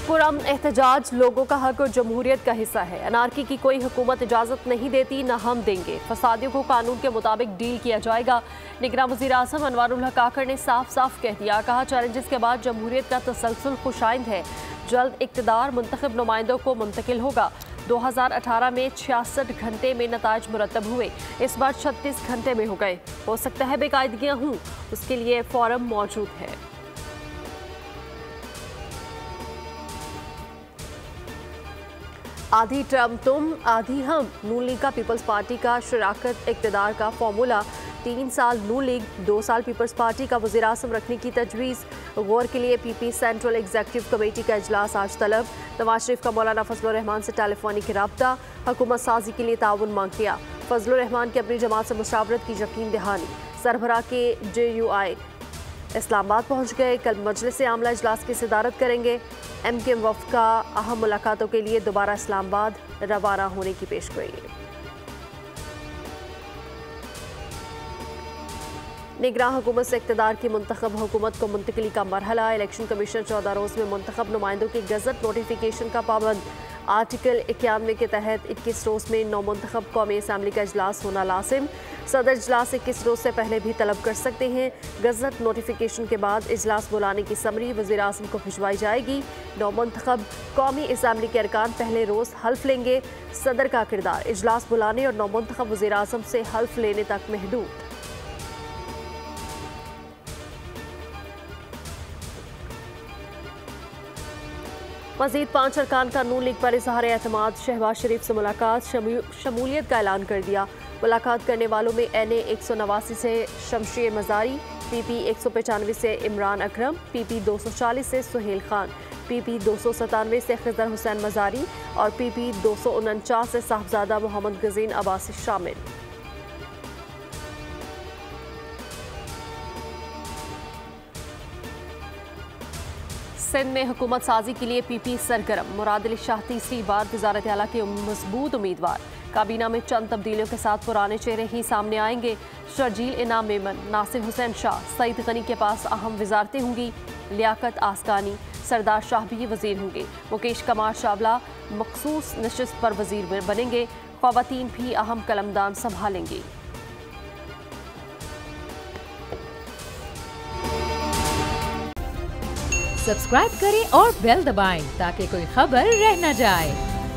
पुरअमन एहतजाज लोगों का हक और जमहूरियत का हिस्सा है। अनारकी की कोई हुकूमत इजाज़त नहीं देती, न हम देंगे। फसादियों को कानून के मुताबिक डील किया जाएगा। निगरान वज़ीर आज़म अनवारुल हक काकड़ ने साफ साफ कह दिया। कहा, चैलेंजेस के बाद जमहूरियत का तसलसल खुशाइंद है। जल्द इक़्तिदार मुंतखब नुमाइंदों को मुंतकिल होगा। 2018 में 66 घंटे में नताइज मुरतब हुए, इस बार 36 घंटे में हो गए। हो सकता है बेकायदगियाँ हों, उसके लिए फोरम मौजूद है। आधी टर्म तुम आधी हम। नून लीग का पीपल्स पार्टी का शराकत इक़्तिदार का फॉर्मूला। 3 साल नून लीग, 2 साल पीपल्स पार्टी का वज़ीर आज़म रखने की तजवीज़। गौर के लिए पीपी सेंट्रल एग्जीक्यूटिव कमेटी का इजलास आज तलब। नवाज शरीफ का मौलाना फजलुर रहमान से टेलीफोनिक रब्ता। हुकूमत साजी के लिए ताउन मांग किया। फजलुर रहमान की अपनी जमात से मुशावरत की यकीन दहानी। सरबराह के JUI इस्लामाबाद पहुंच गए। कल मजलिस आमला इजलास की सदारत करेंगे। MKM वफ़द का अहम मुलाकातों के लिए दोबारा इस्लामाबाद रवाना होने की पेशगोई। निगरान हुकूमत से इक़्तिदार की मुंतखब हुकूमत को मुंतकिली का मरहला। इलेक्शन कमीशन 14 रोज़ में मुंतखब नुमाइंदों की गज़ट नोटिफिकेशन का पाबंद। आर्टिकल 91 के तहत 21 रोज़ में नौ मुंतखब कौमी असम्बली का इजलास होना लाजिम। सदर इजलास 21 रोज़ से पहले भी तलब कर सकते हैं। गज़ट नोटिफिकेशन के बाद इजलास बुलाने की समरी वज़ीर आज़म को भिजवाई जाएगी। नौ मुंतखब कौमी असम्बली के अरकान पहले रोज़ हल्फ लेंगे। सदर का किरदार इजलास बुलाने और नौ मुंतखब वज़ीर आज़म से हल्फ लेने तक महदूद। मज़ीद 5 अरकान का नून लीग पर इज़हार एतमाद। शहबाज शरीफ से मुलाकात, शमूलियत का ऐलान कर दिया। मुलाकात करने वालों में NA 189 से शमशेर मज़ारी, PP 195 से इमरान अकरम, PP 240 से सुहेल खान, PP 297 से खिज़र हुसैन मज़ारी और PP 249 से साहबजादा मोहम्मद गज़ीन अब्बासी शामिल। सिंध में हुकूमत साजी के लिए PP सरगर्म। मुराद अली शाह तीसरी बार वज़ारत आला के मजबूत उम्मीदवार। काबीना में चंद तब्दीलियों के साथ पुराने चेहरे ही सामने आएंगे। शर्जील इनाम मेमन, नासिर हुसैन शाह, सईद गनी के पास अहम वजारतें होंगी। लियाकत आसकानी, सरदार शाह भी वजीर होंगे। मुकेश कुमार चावला मखसूस नशिस्त पर वजीर बनेंगे। ख्वातीन भी अहम कलमदान संभालेंगी। सब्सक्राइब करें और बेल दबाएं ताकि कोई खबर रह न जाए।